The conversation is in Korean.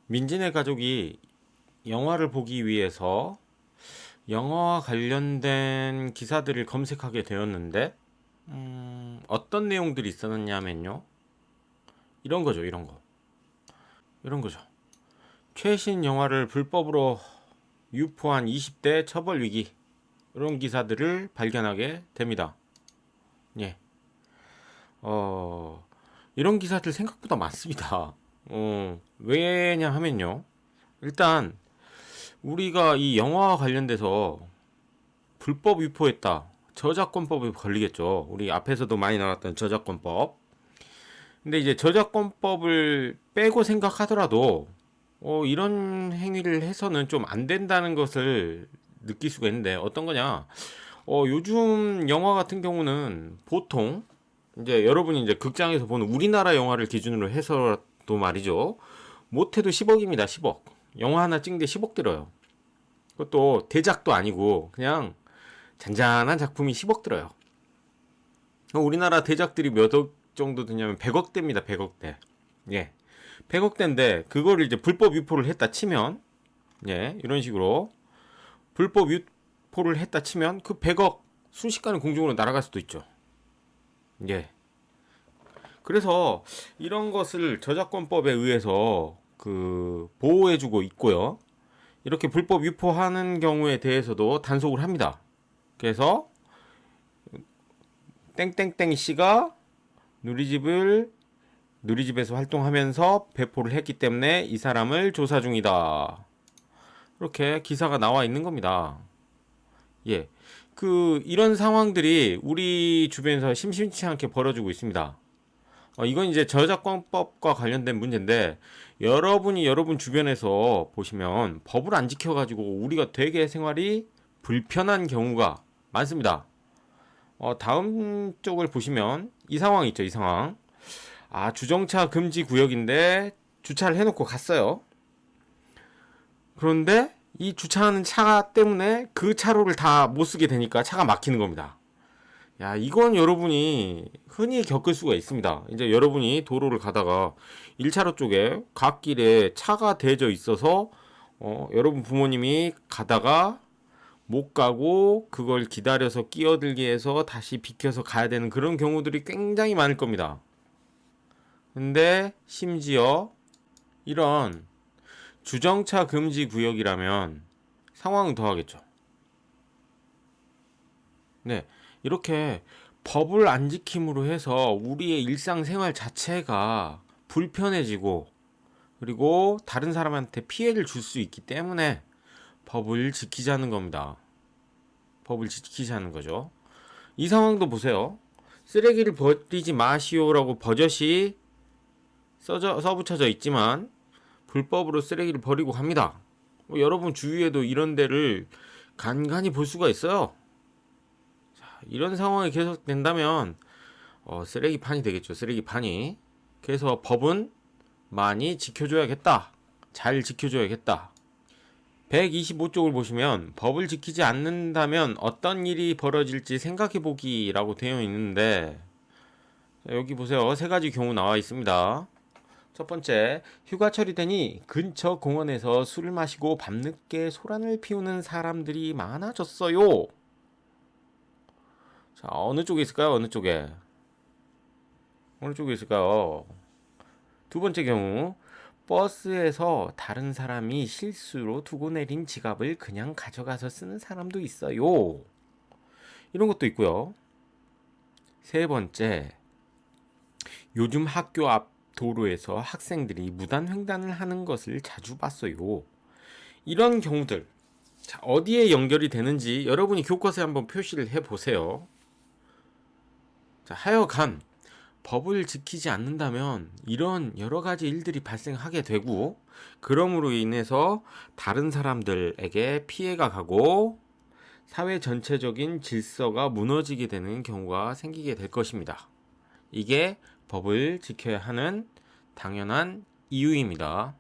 민진의 가족이 영화를 보기 위해서 영화와 관련된 기사들을 검색하게 되었는데, 어떤 내용들이 있었냐면요. 이런 거죠, 이런 거. 이런 거죠. 최신 영화를 불법으로 유포한 20대 처벌 위기. 이런 기사들을 발견하게 됩니다. 예. 이런 기사들 생각보다 많습니다. 왜냐 하면요. 일단, 우리가 이 영화와 관련돼서 불법 유포했다. 저작권법에 걸리겠죠. 우리 앞에서도 많이 나왔던 저작권법. 근데 이제 저작권법을 빼고 생각하더라도 이런 행위를 해서는 좀 안 된다는 것을 느낄 수가 있는데 어떤 거냐? 요즘 영화 같은 경우는 보통 이제 여러분이 이제 극장에서 보는 우리나라 영화를 기준으로 해서도 말이죠. 못해도 10억입니다. 10억. 영화 하나 찍는데 10억 들어요. 그것도 대작도 아니고 그냥 잔잔한 작품이 10억 들어요. 우리나라 대작들이 몇 억 정도 드냐면 100억대입니다. 100억대. 예. 100억대인데 그거를 이제 불법 유포를 했다 치면 예, 이런 식으로 불법 유포를 했다 치면 그 100억 순식간에 공중으로 날아갈 수도 있죠. 예. 그래서 이런 것을 저작권법에 의해서 보호해주고 있고요. 이렇게 불법 유포하는 경우에 대해서도 단속을 합니다. 그래서 땡땡땡 씨가 누리집에서 활동하면서 배포를 했기 때문에 이 사람을 조사 중이다. 이렇게 기사가 나와 있는 겁니다. 예. 이런 상황들이 우리 주변에서 심심치 않게 벌어지고 있습니다. 이건 이제 저작권법과 관련된 문제인데, 여러분이 여러분 주변에서 보시면 법을 안 지켜가지고 우리가 되게 생활이 불편한 경우가 많습니다. 다음 쪽을 보시면 이 상황 있죠, 이 상황. 주정차 금지 구역인데 주차를 해놓고 갔어요. 그런데 이 주차하는 차 때문에 그 차로를 다 못 쓰게 되니까 차가 막히는 겁니다. 야, 이건 여러분이 흔히 겪을 수가 있습니다. 이제 여러분이 도로를 가다가 1차로 쪽에 갓길에 차가 대져 있어서 여러분 부모님이 가다가 못 가고 그걸 기다려서 끼어들게 해서 다시 비켜서 가야 되는 그런 경우들이 굉장히 많을 겁니다. 근데 심지어 이런 주정차 금지 구역이라면 상황은 더하겠죠. 네, 이렇게 법을 안 지킴으로 해서 우리의 일상생활 자체가 불편해지고 그리고 다른 사람한테 피해를 줄 수 있기 때문에 법을 지키자는 겁니다. 법을 지키자는 거죠. 이 상황도 보세요. 쓰레기를 버리지 마시오라고 버젓이 써붙여져 있지만 불법으로 쓰레기를 버리고 합니다. 여러분 주위에도 이런 데를 간간히 볼 수가 있어요. 이런 상황이 계속된다면 쓰레기판이 되겠죠. 쓰레기판이. 그래서 법은 많이 지켜줘야겠다. 잘 지켜줘야겠다. 125쪽을 보시면 법을 지키지 않는다면 어떤 일이 벌어질지 생각해보기라고 되어 있는데 여기 보세요. 세 가지 경우 나와 있습니다. 첫 번째, 휴가철이 되니 근처 공원에서 술을 마시고 밤늦게 소란을 피우는 사람들이 많아졌어요. 자, 어느 쪽에 있을까요? 어느 쪽에? 어느 쪽에 있을까요? 두 번째 경우, 버스에서 다른 사람이 실수로 두고 내린 지갑을 그냥 가져가서 쓰는 사람도 있어요. 이런 것도 있고요. 세 번째, 요즘 학교 앞 도로에서 학생들이 무단횡단을 하는 것을 자주 봤어요. 이런 경우들, 자, 어디에 연결이 되는지 여러분이 교과서에 한번 표시를 해보세요. 자, 하여간 법을 지키지 않는다면 이런 여러 가지 일들이 발생하게 되고 그럼으로 인해서 다른 사람들에게 피해가 가고 사회 전체적인 질서가 무너지게 되는 경우가 생기게 될 것입니다. 이게 법을 지켜야 하는 당연한 이유입니다.